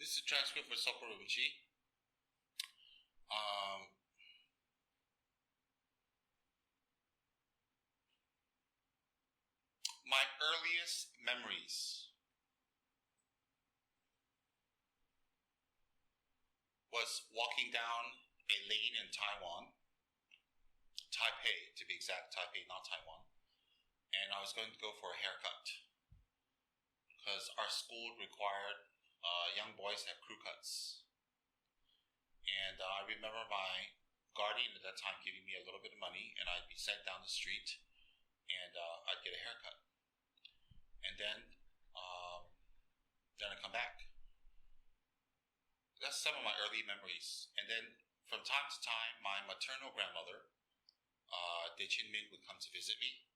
This is a transcript for Tsem Rinpoche. My earliest memories was walking down a lane in Taiwan, Taipei to be exact, Taipei, not Taiwan, and I was going to go for a haircut because our school required young boys to have crew cuts. And I remember my guardian at that time giving me a little bit of money, and I'd be sent down the street and I'd get a haircut. And then I'd come back. That's some of my early memories. And then from time to time, my maternal grandmother, Min, would come to visit me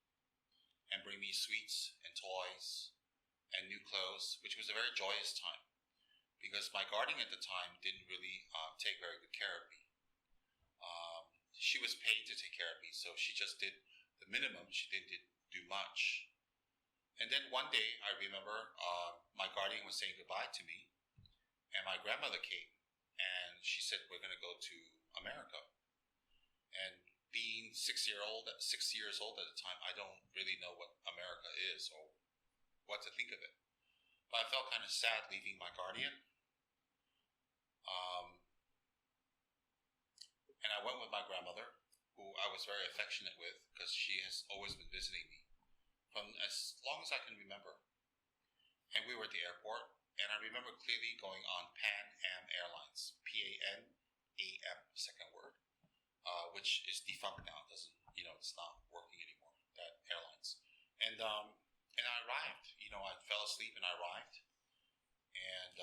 and bring me sweets and toys and new clothes, which was a very joyous time because my guardian at the time didn't really take very good care of me. She was paid to take care of me, so she just did the minimum. She didn't do much. And then one day, I remember my guardian was saying goodbye to me, and my grandmother came, and she said, "We're going to go to America." And being 6 years old at the time, I don't really know what America is or what to think of it. But I felt kind of sad leaving my guardian. And I went with my grandmother, who I was very affectionate with because she has always been visiting me from as long as I can remember. And we were at the airport, and I remember clearly going on Pan Am Airlines, P-A-N-A-M, second word, which is defunct now. It doesn't, it's not working anymore, that airlines. And I arrived. I fell asleep and I arrived. And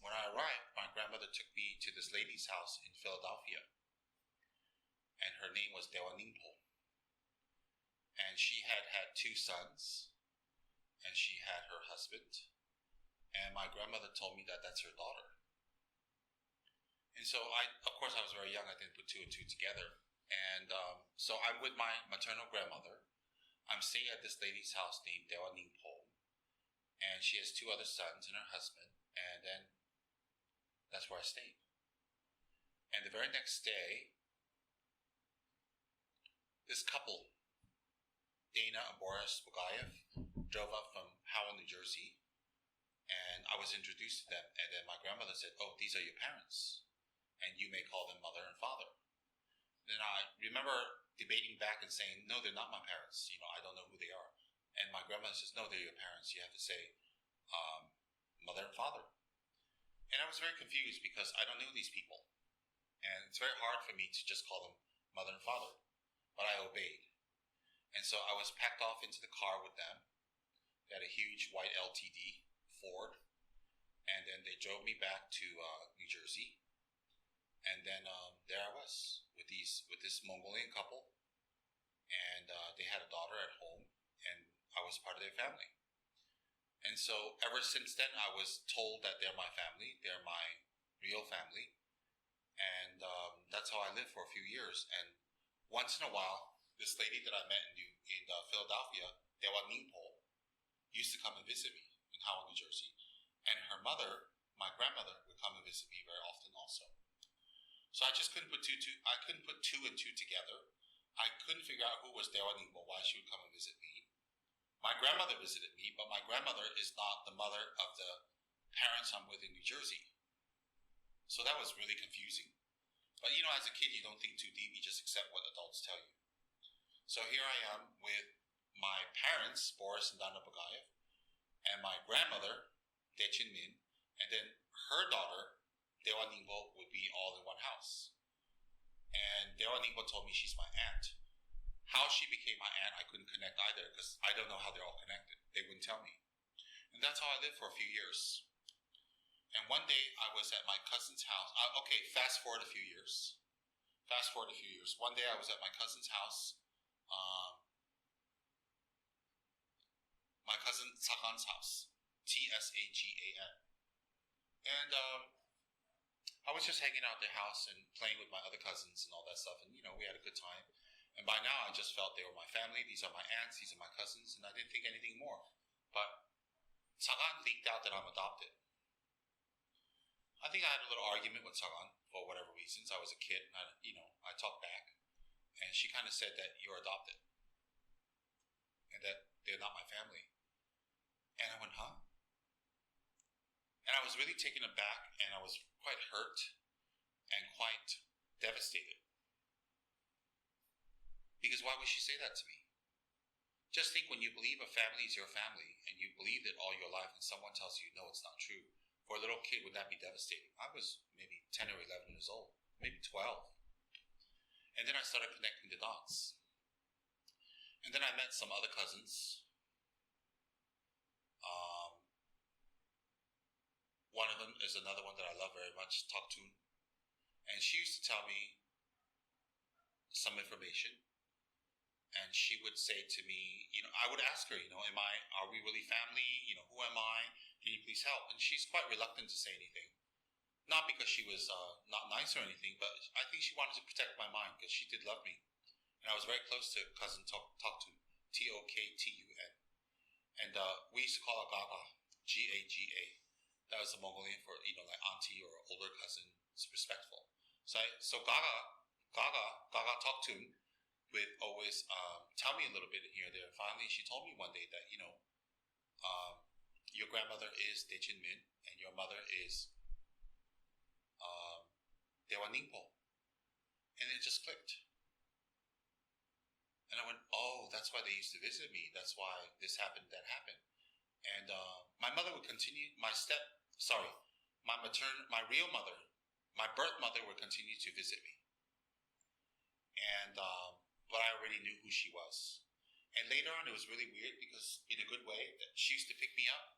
when I arrived, my grandmother took me to this lady's house in Philadelphia. And her name was Deva Rinpoche. And she had 2 sons. And she had her husband. And my grandmother told me that that's her daughter. And so of course I was very young. I didn't put 2 and 2 together. And so I'm with my maternal grandmother. I'm staying at this lady's house named Deva Rinpoche. And she has 2 other sons and her husband. And then that's where I stayed. And the very next day, this couple, Dana and Boris Bugayev, drove up from Howell, New Jersey. And I was introduced to them. And then my grandmother said, "Oh, these are your parents. And you may call them mother and father." Then I remember debating back and saying, "No, they're not my parents. I don't know who they are." And my grandmother says, "No, they're your parents. You have to say mother and father." And I was very confused because I don't know these people. And it's very hard for me to just call them mother and father. But I obeyed. And so I was packed off into the car with them. They had a huge white LTD Ford. And then they drove me back to New Jersey. And then there I was with this Mongolian couple. And they had a daughter at home. And I was part of their family. And so ever since then, I was told that they're my family. They're my real family. And that's how I lived for a few years. And once in a while, this lady that I met in Philadelphia, Deva Rinpoche, used to come and visit me in Howell, New Jersey. And her mother, my grandmother, would come and visit me very often also. So I just couldn't put I couldn't put 2 and 2 together. I couldn't figure out who was Deva Rinpoche, why she would come and visit me. My grandmother visited me, but my grandmother is not the mother of the parents I'm with in New Jersey. So that was really confusing. But as a kid, you don't think too deep, you just accept what adults tell you. So here I am with my parents, Boris and Dana Bugayev, and my grandmother, Min, and then her daughter, Deva Rinpoche, would be all in one house. And Deva Rinpoche told me she's my aunt. How she became my aunt, I couldn't connect either because I don't know how they're all connected. They wouldn't tell me. And that's how I lived for a few years. And one day I was at my cousin's house. Fast forward a few years. One day I was at my cousin's house. My cousin Tsagan's house. Tsagan. And I was just hanging out at their house and playing with my other cousins and all that stuff. And, we had a good time. And by now, I just felt they were my family. These are my aunts. These are my cousins. And I didn't think anything more. But Tsagan leaked out that I'm adopted. think I had a little argument with Sagan for whatever reasons. I was a kid, and I talked back, and she kind of said that you're adopted, and that they're not my family. And I went, huh? And I was really taken aback, and I was quite hurt and quite devastated. Because why would she say that to me? Just think, when you believe a family is your family, and you believed it all your life, and someone tells you, no, it's not true. For a little kid, would that be devastating? I was maybe 10 or 11 years old, maybe 12. And then I started connecting the dots. And then I met some other cousins. One of them is another one that I love very much, Toktun. And she used to tell me some information. And she would say to me, I would ask her, are we really family? Who am I? Can you please help? And she's quite reluctant to say anything. Not because she was not nice or anything, but I think she wanted to protect my mind, because she did love me. And I was very close to cousin Toktun, Toktun. And we used to call her Gaga, Gaga. That was the Mongolian for, like auntie or older cousin. It's respectful. So Gaga Toktun would always tell me a little bit here or there. Finally, she told me one day that, your grandmother is Dechin Min, and your mother is Deva Rinpoche. And it just clicked. And I went, oh, that's why they used to visit me. That's why this happened, that happened. And my mother would continue, my real mother, my birth mother would continue to visit me. And, but I already knew who she was. And later on, it was really weird, because in a good way, that she used to pick me up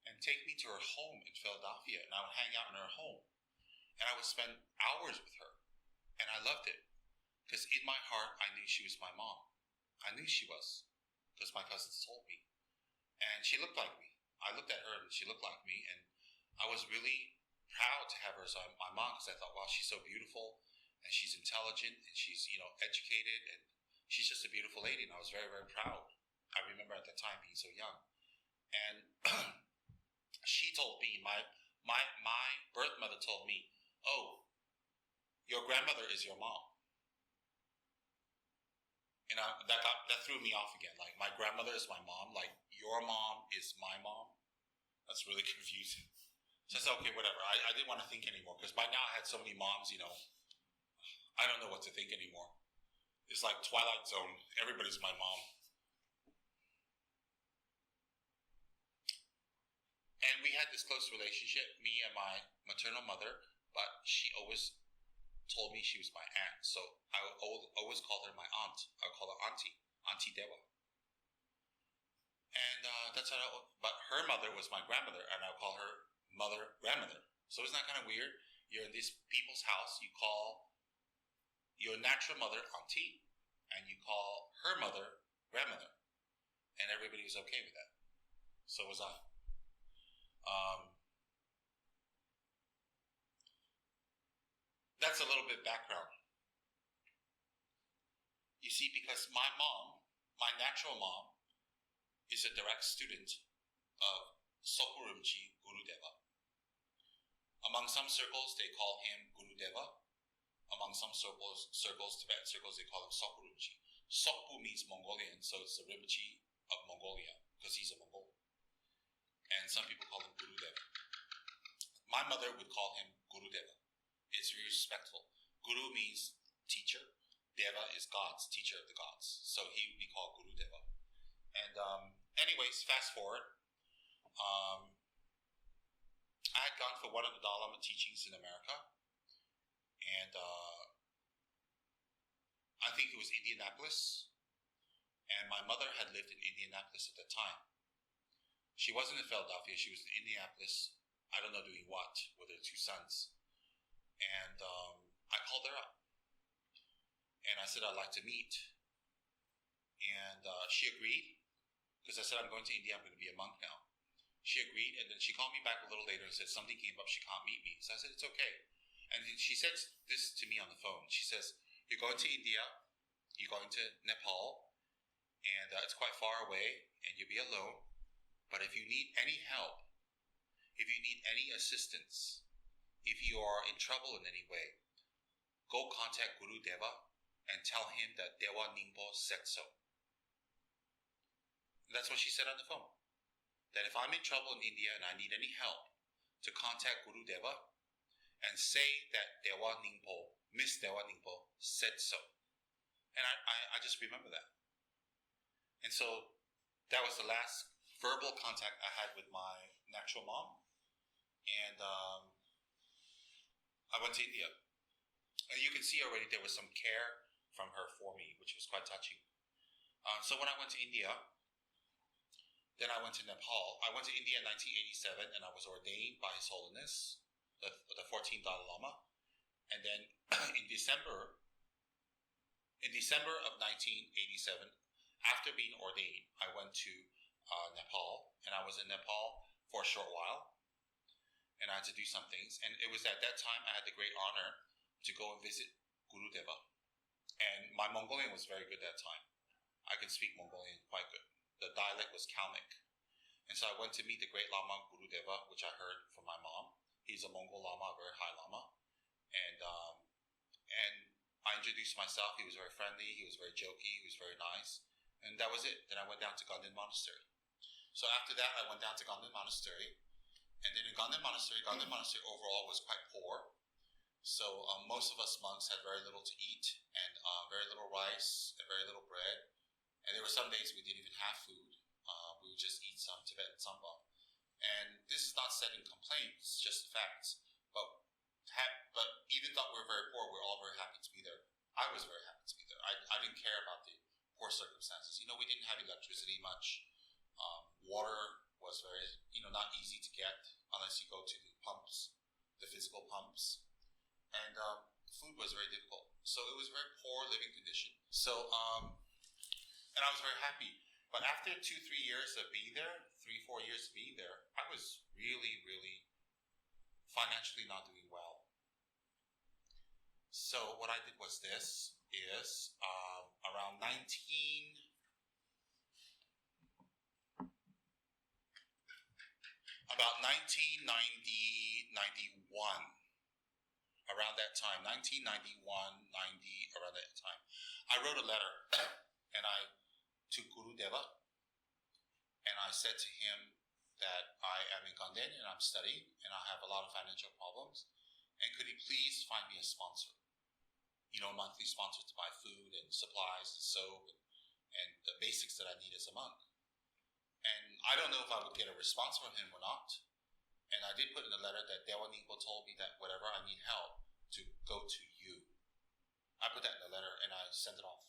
and take me to her home in Philadelphia, and I would hang out in her home. And I would spend hours with her. And I loved it, because in my heart, I knew she was my mom. I knew she was, because my cousins told me. And she looked like me. I looked at her, and she looked like me, and I was really proud to have her as my mom, because I thought, wow, she's so beautiful, and she's intelligent, and she's, educated, and she's just a beautiful lady, and I was very, very proud. I remember at that time being so young. And she told me, my birth mother told me, oh, your grandmother is your mom. And that threw me off again. Like, my grandmother is my mom, like your mom is my mom. That's really confusing. So I said, okay, whatever. I didn't want to think anymore, because by now I had so many moms, I don't know what to think anymore. It's like Twilight Zone. Everybody's my mom. And we had this close relationship, me and my maternal mother, but she always told me she was my aunt. So I would always call her my aunt. I would call her Auntie Deva. And that's how but her mother was my grandmother, and I would call her grandmother. So isn't that kind of weird? You're in these people's house, you call your natural mother auntie, and you call her mother grandmother. And everybody was okay with that. So was I. That's a little bit background. You see, because my mom, my natural mom, is a direct student of Sopu Rinpoche Guru Deva. Among some circles, they call him Guru Deva. Among some circles, Tibetan circles, they call him Sopu Rinpoche. Sopu means Mongolian, so it's the Rinpoche of Mongolia, because he's a Mongol. And some people call him Guru Deva. My mother would call him Guru Deva. It's very respectful. Guru means teacher. Deva is gods, teacher of the gods. So he would be called Guru Deva. And anyways, fast forward. I had gone for one of the Dalai Lama teachings in America. And I think it was Indianapolis. And my mother had lived in Indianapolis at that time. She wasn't in Philadelphia. She was in Indianapolis. I don't know doing what with her two sons. And I called her up. And I said, I'd like to meet. And she agreed. Because I said, I'm going to India. I'm going to be a monk now. She agreed. And then she called me back a little later and said, something came up. She can't meet me. So I said, it's okay. And she said this to me on the phone. She says, you're going to India. You're going to Nepal. And it's quite far away. And you'll be alone. But if you need any help, if you need any assistance, if you are in trouble in any way, go contact Guru Deva and tell him that Deva Rinpoche said so. That's what she said on the phone. That if I'm in trouble in India and I need any help, to contact Guru Deva and say that Deva Rinpoche, Miss Deva Rinpoche, said so. And I just remember that. And so that was the last verbal contact I had with my natural mom. And I went to India. And you can see already there was some care from her for me, which was quite touching. So when I went to India, then I went to Nepal. I went to India in 1987, and I was ordained by His Holiness, the 14th Dalai Lama. And then in December of 1987, after being ordained, I went to Nepal, and I was in Nepal for a short while, and I had to do some things. And it was at that time I had the great honor to go and visit Guru Deva. And my Mongolian was very good that time. I could speak Mongolian quite good. The dialect was Kalmyk. And so I went to meet the great Lama Guru Deva, which I heard from my mom. He's a Mongol Lama, a very high Lama. And I introduced myself. He was very friendly. He was very jokey. He was very nice. And that was it. Then I went down to Ganden Monastery. So after that, I went down to Ganden Monastery. And then in Ganden Monastery overall was quite poor. So most of us monks had very little to eat, and very little rice, and very little bread. And there were some days we didn't even have food. We would just eat some Tibetan samba. And this is not said in complaint, it's just facts. But even though we were very poor, we were all very happy to be there. I was very happy to be there. I didn't care about the poor circumstances. We didn't have electricity much. Water was very, not easy to get unless you go to the pumps, the physical pumps. And food was very difficult. So it was a very poor living condition. So, and I was very happy. But after 2-3 years of being there, 3-4 years of being there, I was really, really financially not doing well. So what I did was this, is around 1990, 91, around that time, 1991, 90, around that time, I wrote a letter to Guru Deva, and I said to him that I am in Ganden and I'm studying and I have a lot of financial problems, and could he please find me a sponsor, a monthly sponsor to buy food and supplies and soap and the basics that I need as a monk. And I don't know if I would get a response from him or not. And I did put in the letter that Deva Rinpoche told me that whenever I need help, to go to you. I put that in the letter and I sent it off.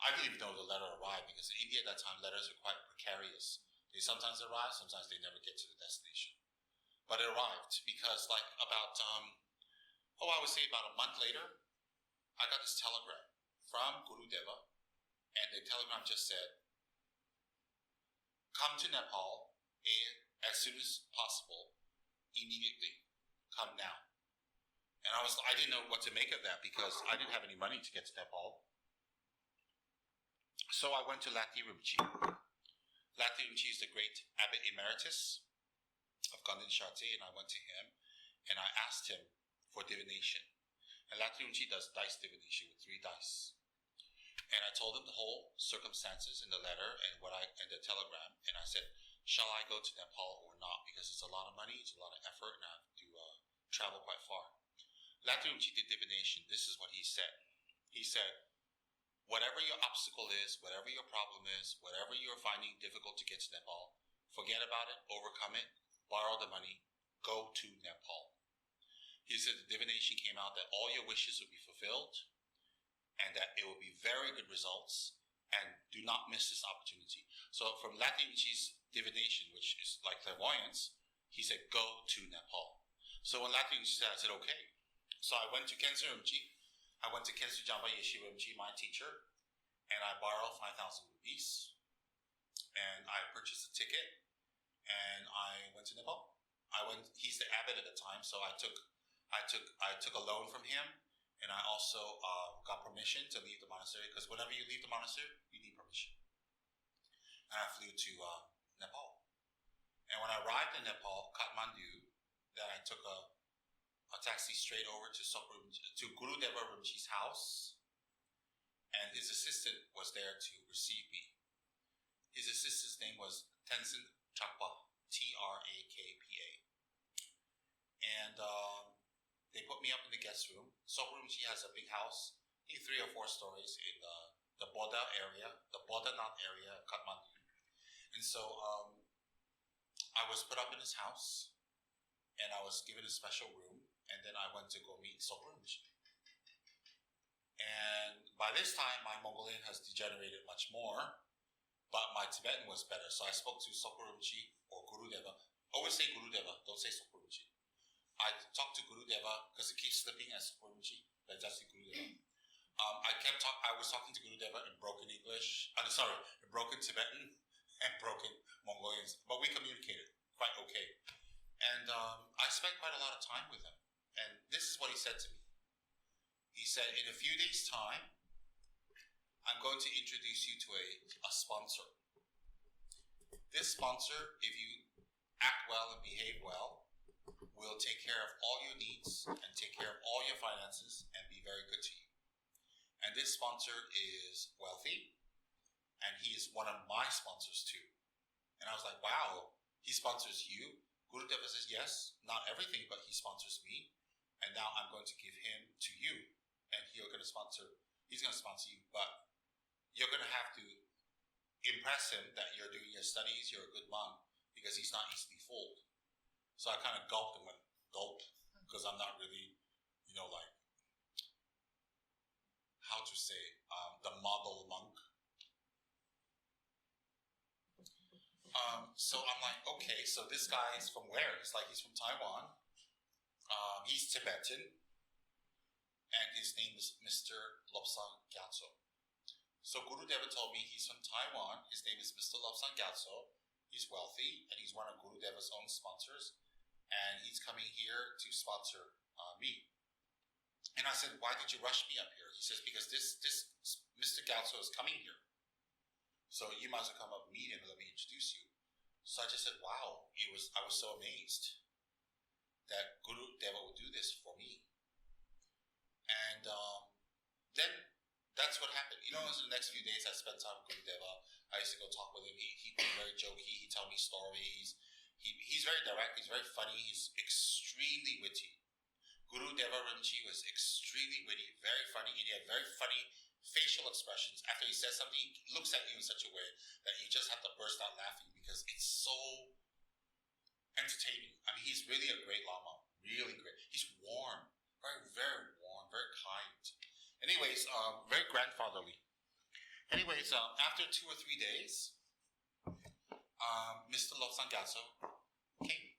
I didn't even know the letter arrived, because in India at that time, letters are quite precarious. They sometimes arrive, sometimes they never get to the destination. But it arrived because I would say about a month later, I got this telegram from Guru Deva, and the telegram just said, come to Nepal as soon as possible, immediately, come now. And I didn't know what to make of that, because I didn't have any money to get to Nepal. So I went to Lati Rinpoche. Lati Rinpoche is the great abbot emeritus of Ganden Shate, and I went to him and I asked him for divination. And Lati Rinpoche does dice divination with 3 dice. And I told him the whole circumstances in the letter and the telegram, and I said, shall I go to Nepal or not? Because it's a lot of money, it's a lot of effort, and I have to travel quite far. Lati Rinpoche did divination. This is what he said. He said, whatever your obstacle is, whatever your problem is, whatever you're finding difficult to get to Nepal, forget about it, overcome it, borrow the money, go to Nepal. He said the divination came out that all your wishes will be fulfilled, and that it will be very good results, and do not miss this opportunity. So from Lati Rinpoche's divination, which is like clairvoyance, he said, go to Nepal. So when Lati Rinpoche said, I said, okay. So I went to Khyentse Rinpoche. I went to Khyentse Jampa Yeshe Rinpoche, my teacher, and I borrowed 5,000 rupees, and I purchased a ticket, and I went to Nepal. He's the abbot at the time, so I took a loan from him, and I also got permission to leave the monastery, because whenever you leave the monastery, you need permission. And I flew to Nepal. And when I arrived in Nepal, Kathmandu, then I took a a taxi straight over to Guru Deva Rinpoche's house, and his assistant was there to receive me. His assistant's name was Tenzin Chakpa, Trakpa. And they put me up in the guest room. Sopo Rinpoche has a big house, I think 3 or 4 stories in the Bodha area, the Bodhanath area of Kathmandu. And so I was put up in his house, and I was given a special room, and then I went to go meet Sopo Rinpoche. And by this time, my Mongolian has degenerated much more, but my Tibetan was better. So I spoke to Sopo Rinpoche or Guru Deva. Always say Guru Deva, don't say Sopo Rinpoche. I talked to Guru Deva because it keeps slipping as Sopo Rinpoche, but it's actually Guru Deva. I was talking to Guru Deva in broken English. In broken Tibetan and broken Mongolian, but we communicated quite okay. And I spent quite a lot of time with him. And this is what he said to me. He said, in a few days' time, I'm going to introduce you to a sponsor. This sponsor, if you act well and behave well, will take care of all your needs and take care of all your finances and be very good to you. And this sponsor is wealthy, and he is one of my sponsors too. And I was like, wow, he sponsors you? Guru Deva says, yes, not everything, but he sponsors me. And now I'm going to give him to you. And he's going to sponsor you, but you're going to have to impress him that you're doing your studies, you're a good monk, because he's not easily fooled. So I kind of gulped and went, gulp, because I'm not really, like, how to say, the model monk. So I'm like, okay, so this guy is from where? It's like he's from Taiwan. He's Tibetan. And his name is Mr. Lobsang Gyatso. So Guru Deva told me he's from Taiwan. His name is Mr. Lobsang Gyatso. He's wealthy, and he's one of Guru Deva's own sponsors. And he's coming here to sponsor me. And I said, why did you rush me up here? He says, because this Mr. Gyatso is coming here. So you might as well come up and meet him and let me introduce you. So I just said, wow, I was so amazed that Guru Deva would do this for me. And then that's what happened. In the next few days I spent time with Guru Deva. I used to go talk with him. He'd be very jokey. He'd tell me stories. He's very direct. He's very funny. He's extremely witty. Guru Deva Rinpoche was extremely witty, very funny, and he had very funny facial expressions. After he says something, he looks at you in such a way that you just have to burst out laughing because it's so entertaining. I mean, he's really a great Lama. Really great. He's warm. Very, very warm. Very kind. Anyways, very grandfatherly. Anyways, after 2 or 3 days, Mr. Lobsang Gyatso came.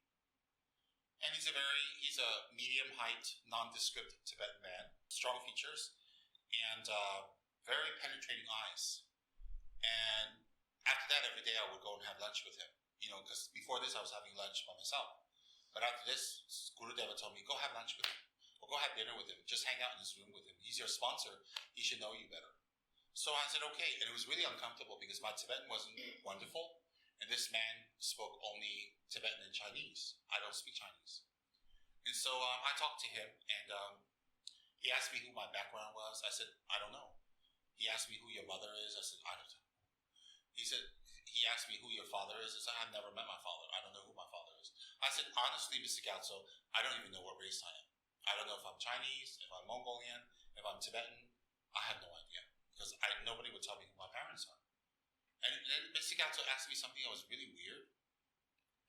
And he's a medium height, nondescript Tibetan man, strong features, and very penetrating eyes. And after that, every day I would go and have lunch with him. Because before this I was having lunch by myself. But after this, Guru Deva told me, go have lunch with him. Or go have dinner with him. Just hang out in his room with him. He's your sponsor. He should know you better. So I said, okay. And it was really uncomfortable because my Tibetan wasn't wonderful. And this man spoke only Tibetan and Chinese. I don't speak Chinese. And so I talked to him, and he asked me who my background was. I said, I don't know. He asked me who your mother is. I said, I don't know. He asked me who your father is. I said, I've never met my father. I don't know who my father is. I said, honestly, Mr. Gyatso, I don't even know what race I am. I don't know if I'm Chinese, if I'm Mongolian, if I'm Tibetan. I have no idea. Because nobody would tell me who my parents are. And then Mr. Gyatso asked me something that was really weird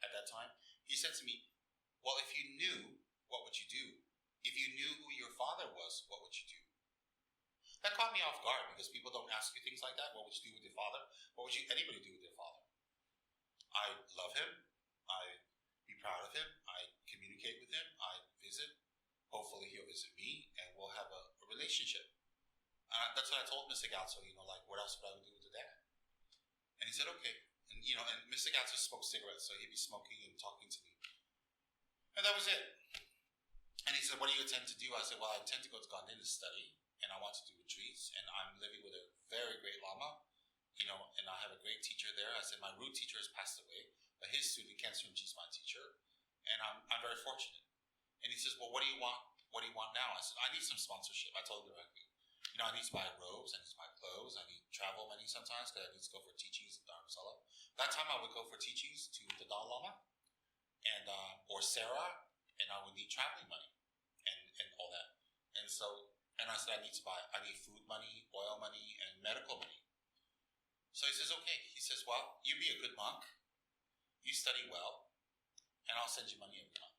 at that time. He said to me, well, if you knew, what would you do? If you knew who your father was, what would you do? That caught me off guard because people don't ask you things like that. What would you do with your father? What would anybody do with their father? I love him. I be proud of him. I communicate with him. I visit. Hopefully he'll visit me and we'll have a relationship. That's what I told Mr. Gyatso, like what else would I do with the dad? And he said, okay. And, and Mr. Gyatso smoked cigarettes, so he'd be smoking and talking to me. And that was it. And he said, what do you intend to do? I said, well, I intend to go to Ganden to study, and I want to do retreats, and I'm living with a very great Lama, and I have a great teacher there. I said, my root teacher has passed away, but his student, Tsem Rinpoche, is my teacher, and I'm very fortunate. And he says, well, what do you want? What do you want now? I said, I need some sponsorship. I told him directly. I need to buy robes, I need to buy clothes, I need travel money sometimes because I need to go for teachings in Dharamsala. That time I would go for teachings to the Dalai Lama and or Sarah, and I would need traveling money and all that. And I said I need food money, oil money, and medical money. So he says, okay. He says, well, you be a good monk, you study well, and I'll send you money every month.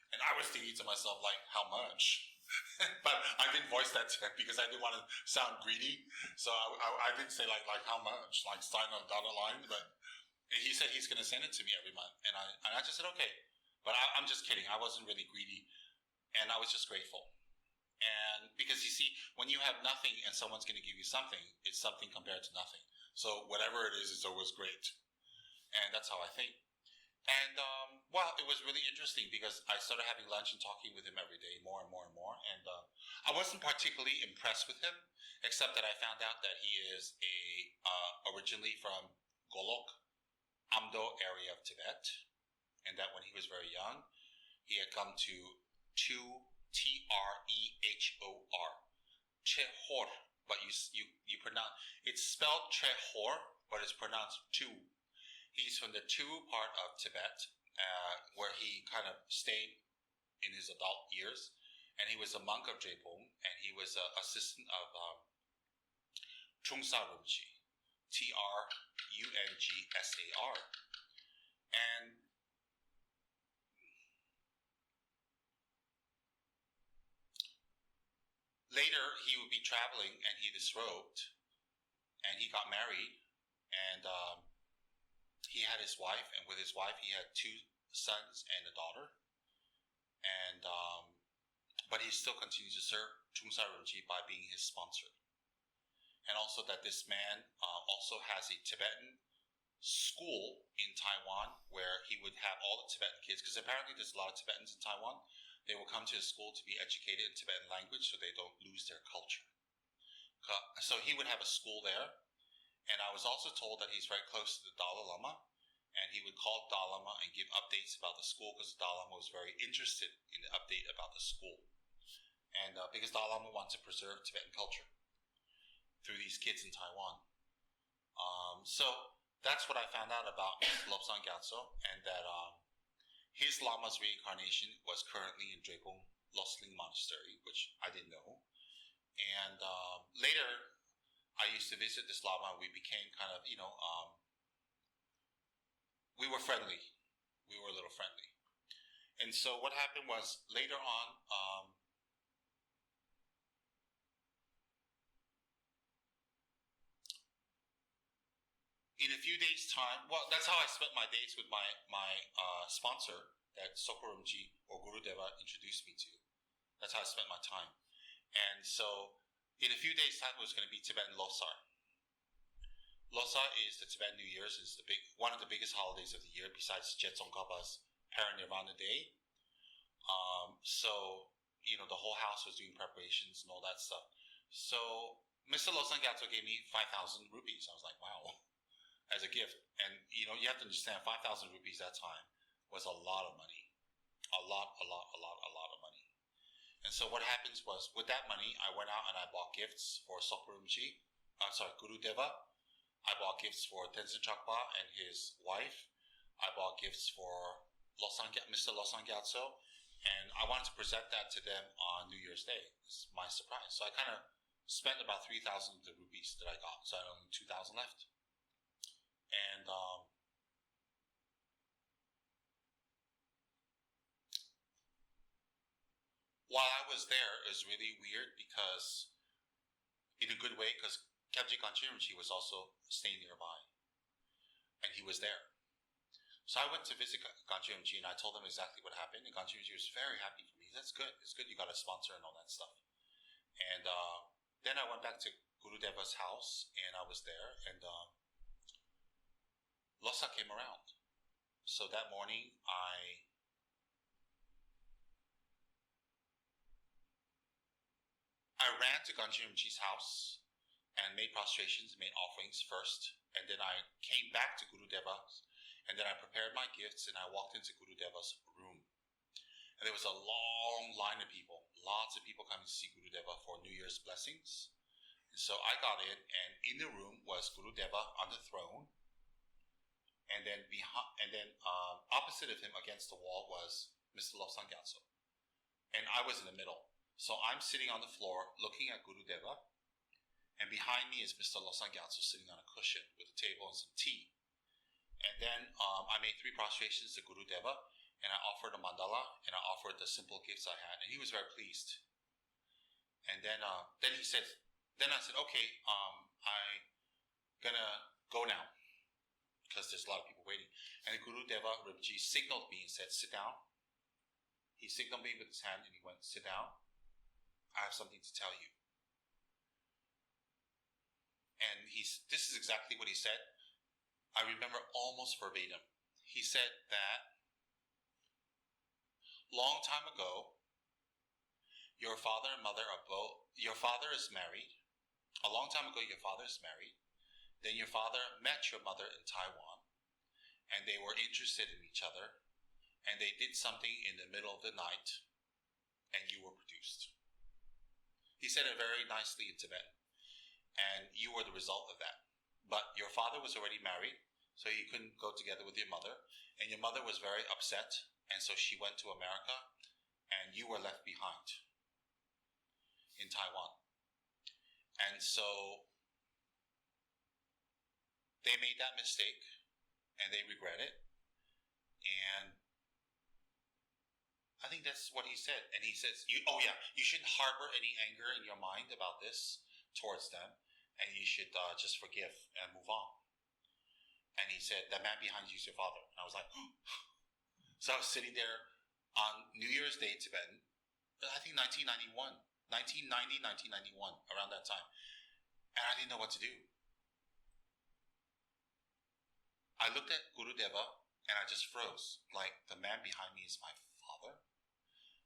And I was thinking to myself, like, how much? But I didn't voice that to him because I didn't want to sound greedy. So I didn't say like how much, like sign on the dotted line. But he said he's going to send it to me every month. And I just said, okay. But I'm just kidding. I wasn't really greedy. And I was just grateful. And because you see, when you have nothing and someone's going to give you something, it's something compared to nothing. So whatever it is, it's always great. And that's how I think. And, well, it was really interesting because I started having lunch and talking with him every day more and more and more. And I wasn't particularly impressed with him, except that I found out that he is originally from Golok, Amdo area of Tibet. And that when he was very young, he had come to Trehor, Chehor, but you pronounce, it's spelled Chehor, but it's pronounced Tu. He's from the Tu part of Tibet, where he kind of stayed in his adult years, and he was a monk of Drepung, and he was an assistant of Trungsa Rinpoche, Trungsar. And later he would be traveling, and he disrobed, and he got married, and he had his wife, and with his wife he had 2 sons and a daughter. And but he still continues to serve Trungsa Rinpoche by being his sponsor. And also that this man also has a Tibetan school in Taiwan where he would have all the Tibetan kids, because apparently there's a lot of Tibetans in Taiwan. They will come to his school to be educated in Tibetan language so they don't lose their culture. So he would have a school there. And I was also told that he's very close to the Dalai Lama, and he would call the Dalai Lama and give updates about the school because the Dalai Lama was very interested in the update about the school. And because Dalai Lama wants to preserve Tibetan culture through these kids in Taiwan. So that's what I found out about Lobsang Gyatso, and that his Lama's reincarnation was currently in Drepung Losling Monastery, which I didn't know. And later, I used to visit this Lama. We became kind of, we were friendly. We were a little friendly. And so what happened was later on, in a few days' time, well, that's how I spent my days with my sponsor that Sokurumji or Guru Deva introduced me to. That's how I spent my time. And so in a few days' time, it was going to be Tibetan Losar. Losar is the Tibetan New Year's. It's one of the biggest holidays of the year besides Jetsongkapa's Parinirvana Day. So, the whole house was doing preparations and all that stuff. So Mr. Losang Gyatso gave me 5,000 rupees. I was like, wow, as a gift. And, you have to understand, 5,000 rupees that time was a lot of money. A lot of money. And so what happens was, with that money, I went out and I bought gifts for Guru Deva. I bought gifts for Tenzin Chakpa and his wife. I bought gifts for Mr. Losang Gyatso. And I wanted to present that to them on New Year's Day. It's my surprise. So I kind of spent about 3,000 of the rupees that I got. So I had only 2,000 left. And while I was there, it was really weird because, in a good way, because Khyabji Ganchen Rinpoche was also staying nearby. And he was there. So I went to visit Ganchen Rinpoche and I told him exactly what happened. And Ganchen Rinpoche was very happy for me. That's good. It's good you got a sponsor and all that stuff. And then I went back to Guru Deva's house and I was there. And Losa came around. So that morning I ran to Ganchen Rinpoche's house and made prostrations, made offerings first, and then I came back to Guru Deva's, and then I prepared my gifts and I walked into Guru Deva's room. And there was a long line of people, lots of people coming to see Guru Deva for New Year's blessings. And so I got in, and in the room was Guru Deva on the throne, and then opposite of him against the wall was Mr. Lobsang Gyatso. And I was in the middle. So I'm sitting on the floor looking at Guru Deva, and behind me is Mr. Lobsang Gyatso sitting on a cushion with a table and some tea. And then I made 3 prostrations to Guru Deva, and I offered a mandala, and I offered the simple gifts I had, and he was very pleased. And then he said, then I said, okay, I'm gonna go now, because there's a lot of people waiting. And Guru Deva Rinpoche signaled me and said, sit down. He signaled me with his hand, and he went, sit down. I have something to tell you. And this is exactly what he said. I remember almost verbatim. He said that long time ago, your father and mother are both, your father is married. A long time ago, your father is married. Then your father met your mother in Taiwan, and they were interested in each other, and they did something in the middle of the night, and you were produced. He said it very nicely in Tibetan, and you were the result of that. But your father was already married, so you couldn't go together with your mother, and your mother was very upset, and so she went to America, and you were left behind in Taiwan. And so they made that mistake, and they regret it. And I think that's what he said. And he says, you shouldn't harbor any anger in your mind about this towards them, and you should just forgive and move on. And he said, that man behind you is your father. And I was like, so I was sitting there on New Year's Day in Tibetan, I think 1990, 1991, around that time. And I didn't know what to do. I looked at Guru Deva, and I just froze. Like, the man behind me is my father?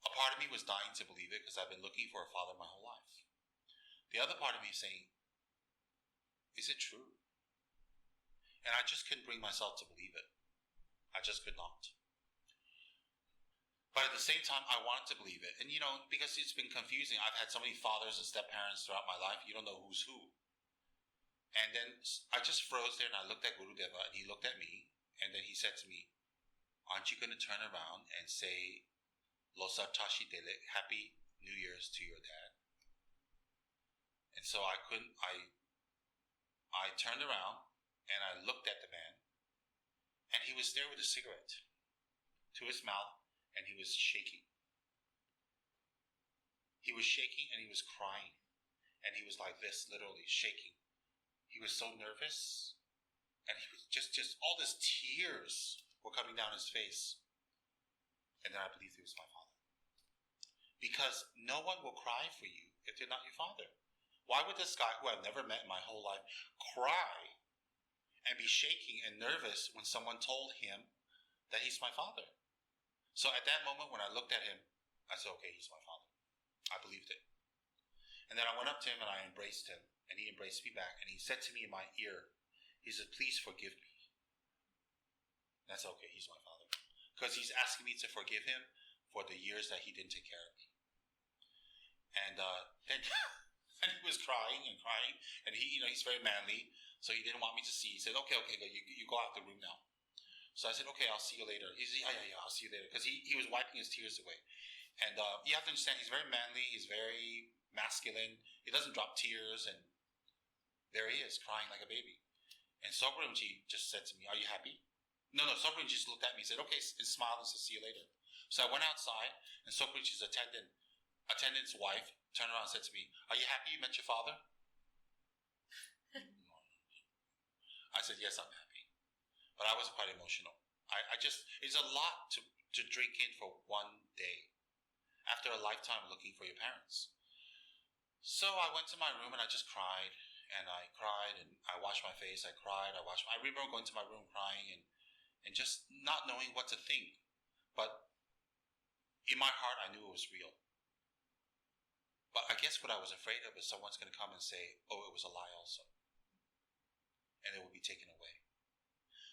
A part of me was dying to believe it, because I've been looking for a father my whole life. The other part of me is saying, is it true? And I just couldn't bring myself to believe it. I just could not. But at the same time, I wanted to believe it. And, because it's been confusing. I've had so many fathers and step-parents throughout my life, you don't know who's who. And then I just froze there, and I looked at Guru Deva, and he looked at me, and then he said to me, aren't you going to turn around and say, Losa Tashi Dele, Happy New Year's to your dad? And so I turned around, and I looked at the man, and he was there with a cigarette to his mouth, and he was shaking. He was shaking, and he was crying, and he was like this, literally shaking. He was so nervous, and he was just all these tears were coming down his face. And then I believed he was my father. Because no one will cry for you if they're not your father. Why would this guy, who I've never met in my whole life, cry and be shaking and nervous when someone told him that he's my father? So at that moment when I looked at him, I said, okay, he's my father. I believed it. And then I went up to him and I embraced him, and he embraced me back, and he said to me in my ear, he said, please forgive me. That's okay, he's my father. Because he's asking me to forgive him for the years that he didn't take care of me. And then and he was crying and crying, and he's very manly, so he didn't want me to see. He said, okay, you go out the room now. So I said, okay, I'll see you later. He said, yeah, I'll see you later. Because he was wiping his tears away. And you have to understand, he's very manly, he's very masculine. He doesn't drop tears, and there he is, crying like a baby. And Sopa Rinpoche just said to me, are you happy? No, Sopa Rinpoche just looked at me and said, okay, and smiled and said, see you later. So I went outside, and Sopa Rinpoche's attendant's wife turned around and said to me, are you happy you met your father? I said, yes, I'm happy. But I was quite emotional. It's a lot to drink in for one day after a lifetime looking for your parents. So I went to my room and I just cried, and I washed my face, I cried, I remember going to my room crying and just not knowing what to think. But in my heart, I knew it was real. But I guess what I was afraid of is someone's going to come and say, oh, it was a lie also. And it would be taken away.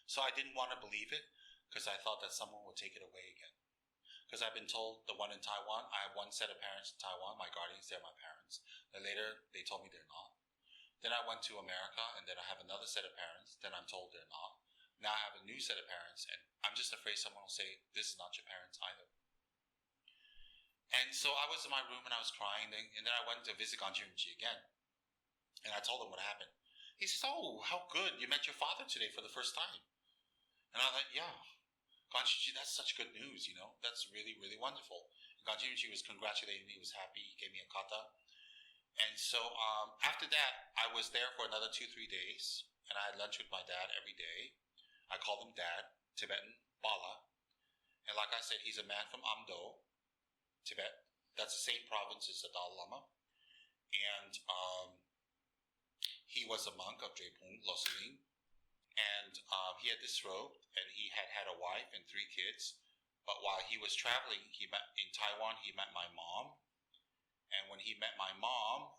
So I didn't want to believe it, because I thought that someone would take it away again. Because I've been told the one in Taiwan, I have one set of parents in Taiwan, my guardians, they're my parents. Then later, they told me they're not. Then I went to America, and then I have another set of parents, then I'm told they're not. Now I have a new set of parents, and I'm just afraid someone will say, this is not your parents either. And so I was in my room and I was crying, and then I went to visit Ganji Rinpoche again. And I told him what happened. He says, oh, how good, you met your father today for the first time. And I thought, yeah, Ganji, that's such good news, that's really, really wonderful. And Ganji was congratulating me, he was happy, he gave me a kata. And so after that, I was there for another 2-3 days, and I had lunch with my dad every day. I called him Dad, Tibetan, Bala. And like I said, he's a man from Amdo, Tibet. That's the same province as the Dalai Lama. And he was a monk of Drepung, Losaling. And he had this robe, and he had a wife and 3 kids. But while he was traveling, in Taiwan, he met my mom. And when he met my mom,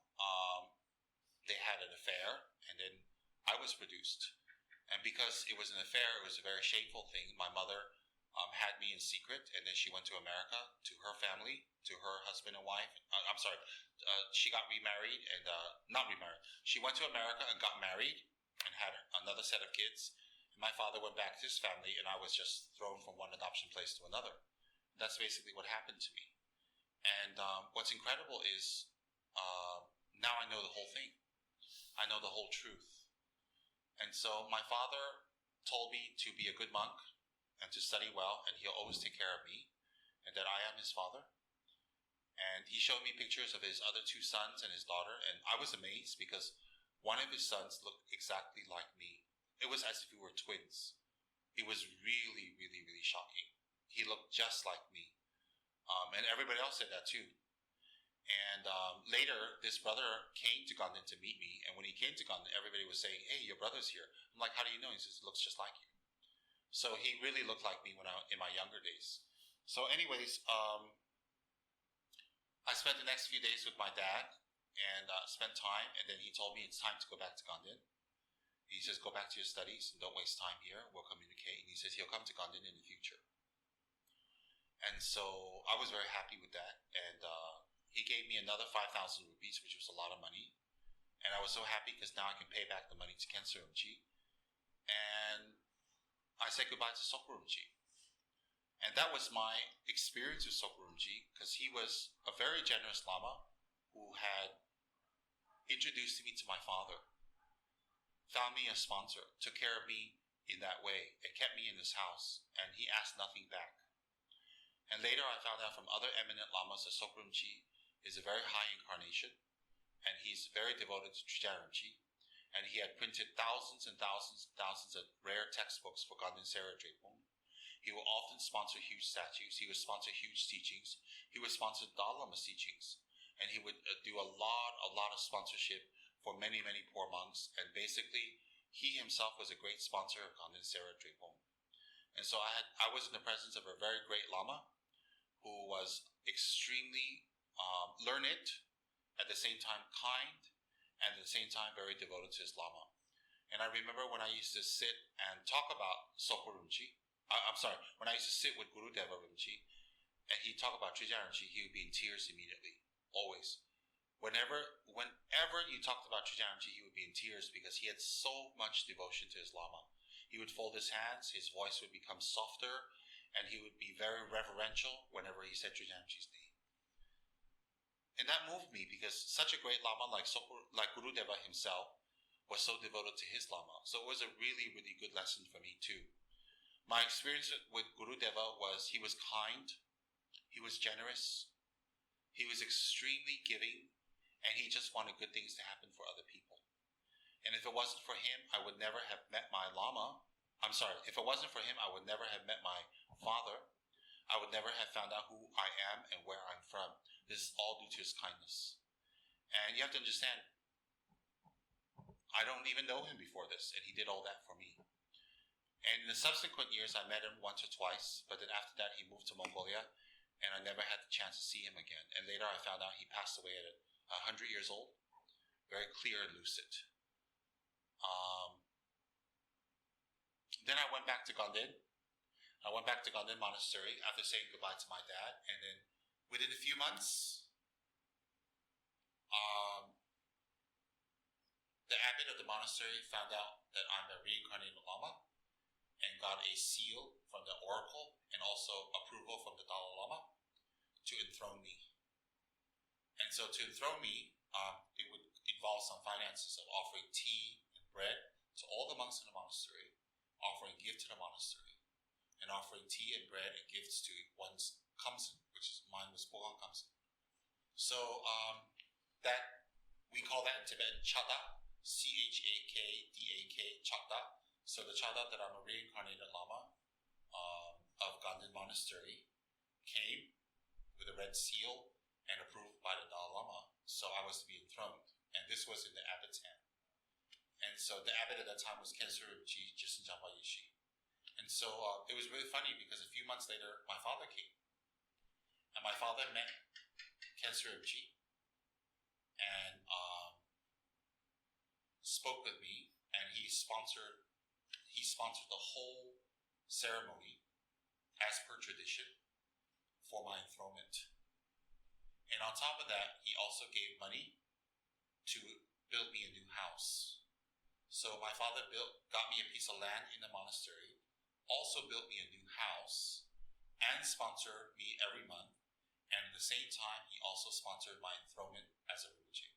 they had an affair, and then I was produced. And because it was an affair, it was a very shameful thing. My mother had me in secret, and then she went to America, to her family, to her husband and wife. She got remarried, and not remarried. She went to America and got married and had another set of kids. And my father went back to his family, and I was just thrown from one adoption place to another. That's basically what happened to me. And what's incredible is now I know the whole thing. I know the whole truth. And so my father told me to be a good monk and to study well, and he'll always take care of me, and that I am his father. And he showed me pictures of his other 2 sons and his daughter, and I was amazed because one of his sons looked exactly like me. It was as if we were twins. It was really, really, really shocking. He looked just like me. And everybody else said that too. And later, this brother came to Ganden to meet me. And when he came to Ganden, everybody was saying, hey, your brother's here. I'm like, how do you know? He says, it looks just like you. So he really looked like me in my younger days. So anyways, I spent the next few days with my dad and spent time. And then he told me it's time to go back to Ganden. He says, go back to your studies and don't waste time here. We'll communicate. And he says he'll come to Ganden in the future. And so I was very happy with that. And he gave me another 5,000 rupees, which was a lot of money. And I was so happy because now I can pay back the money to Khyentse Rinpoche. And I said goodbye to Sokpo Rinpoche. And that was my experience with Sokpo Rinpoche, because he was a very generous Lama who had introduced me to my father, found me a sponsor, took care of me in that way, and kept me in his house, and he asked nothing back. And later I found out from other eminent Lamas that Sokpo Rinpoche is a very high incarnation, and he's very devoted to Trijang Rinpoche, and he had printed thousands and thousands and thousands of rare textbooks for Ganden Sera Drepung. He will often sponsor huge statues, he would sponsor huge teachings, he would sponsor Dalai Lama's teachings, and he would do a lot of sponsorship for many, many poor monks, and basically he himself was a great sponsor of Ganden Sera Drepung. And so I was in the presence of a very great Lama who was extremely learned, at the same time kind, and at the same time very devoted to his Lama. And I remember when I used to sit and talk about Sokpo Rinpoche, when I used to sit with Guru Deva Rinpoche, and he'd talk about Trijang Rinpoche, he would be in tears immediately, always. Whenever you talked about Trijang Rinpoche, he would be in tears because he had so much devotion to his Lama. He would fold his hands, his voice would become softer, and he would be very reverential whenever he said Trijang Rinpoche's name. And that moved me because such a great Lama like Guru Deva himself was so devoted to his Lama. So it was a really, really good lesson for me too. My experience with Guru Deva was he was kind, he was generous, he was extremely giving, and he just wanted good things to happen for other people. And if it wasn't for him, I would never have met my Lama. If it wasn't for him, I would never have met my father. I would never have found out who I am and where I'm from. This is all due to his kindness. And you have to understand, I don't even know him before this, and he did all that for me. And in the subsequent years, I met him once or twice, but then after that, he moved to Mongolia, and I never had the chance to see him again. And later I found out he passed away at 100 years old, very clear and lucid. Then I went back to Ganden. I went back to Ganden Monastery after saying goodbye to my dad, and then within a few months, the abbot of the monastery found out that I'm a reincarnated Lama and got a seal from the oracle and also approval from the Dalai Lama to enthrone me. And so to enthrone me, it would involve some finances of offering tea and bread to all the monks in the monastery, offering gift to the monastery, and offering tea and bread and gifts to one's kamsen, which is mine was Bogang kamsen. So that we call that in Tibetan chada, Chakdak, chada. So the chada that I'm a reincarnated Lama of Ganden Monastery came with a red seal and approved by the Dalai Lama. So I was to be enthroned, and this was in the abbot's hand. And so the abbot at that time was Tsem Rinpoche, Jisan Jamba Yishi. And so it was really funny because a few months later, my father came. And my father met Tsem Rinpoche and spoke with me, and he sponsored the whole ceremony as per tradition for my enthronement. And on top of that, he also gave money to build me a new house. So my father got me a piece of land in the monastery, also built me a new house, and sponsored me every month. And at the same time, he also sponsored my enthronement as a Rinpoche.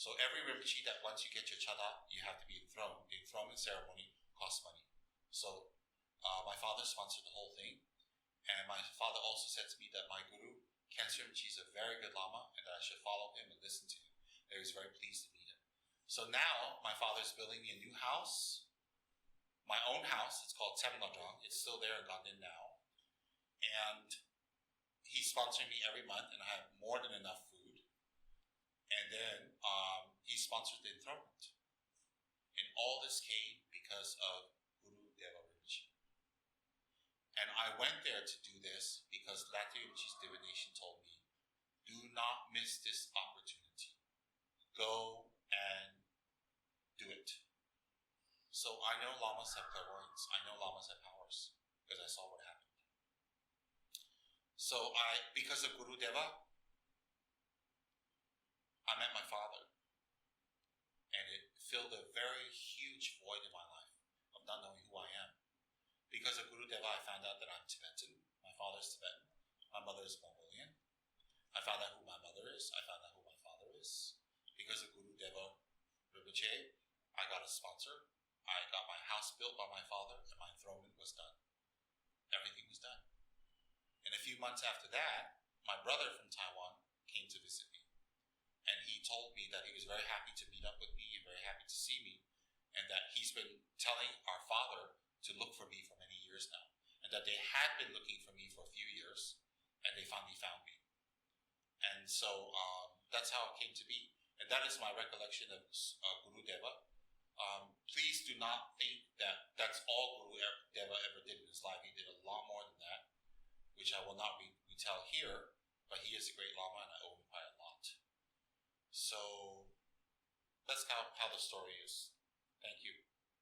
So every Rinpoche that once you get your chada, you have to be enthroned. The enthronement ceremony costs money. So my father sponsored the whole thing. And my father also said to me that my guru, Tsem Rinpoche, is a very good Lama and that I should follow him and listen to him. And he was very pleased to meet him. So now my father's building me a new house. My own house, it's called Tsem Rinpoche. It's still there in Ganden now. And he's sponsoring me every month, and I have more than enough food. And then he sponsored the enthronement. And all this came because of Guru Deva Rinpoche. And I went there to do this because Lati Rinpoche's divination told me, do not miss this opportunity. Go and do it. So I know Lamas have clairvoyance. I know Lamas have powers because I saw what happened. So because of Guru Deva, I met my father. And it filled a very huge void in my life of not knowing who I am. Because of Guru Deva, I found out that I'm Tibetan. My father's Tibetan. My mother is Mongolian. I found out who my mother is. I found out who my father is. Because of Guru Deva Rinpoche, I got a sponsor. I got my house built by my father, and my enthronement was done. Everything was done. And a few months after that, my brother from Taiwan came to visit me. And he told me that he was very happy to meet up with me and very happy to see me. And that he's been telling our father to look for me for many years now. And that they had been looking for me for a few years, and they finally found me. And so that's how it came to be. And that is my recollection of Guru Deva. Please do not think that that's all Guru Deva ever did in his life. He did a lot more than that, which I will not retell here, but he is a great Lama and I owe him quite a lot. So that's how the story is. Thank you.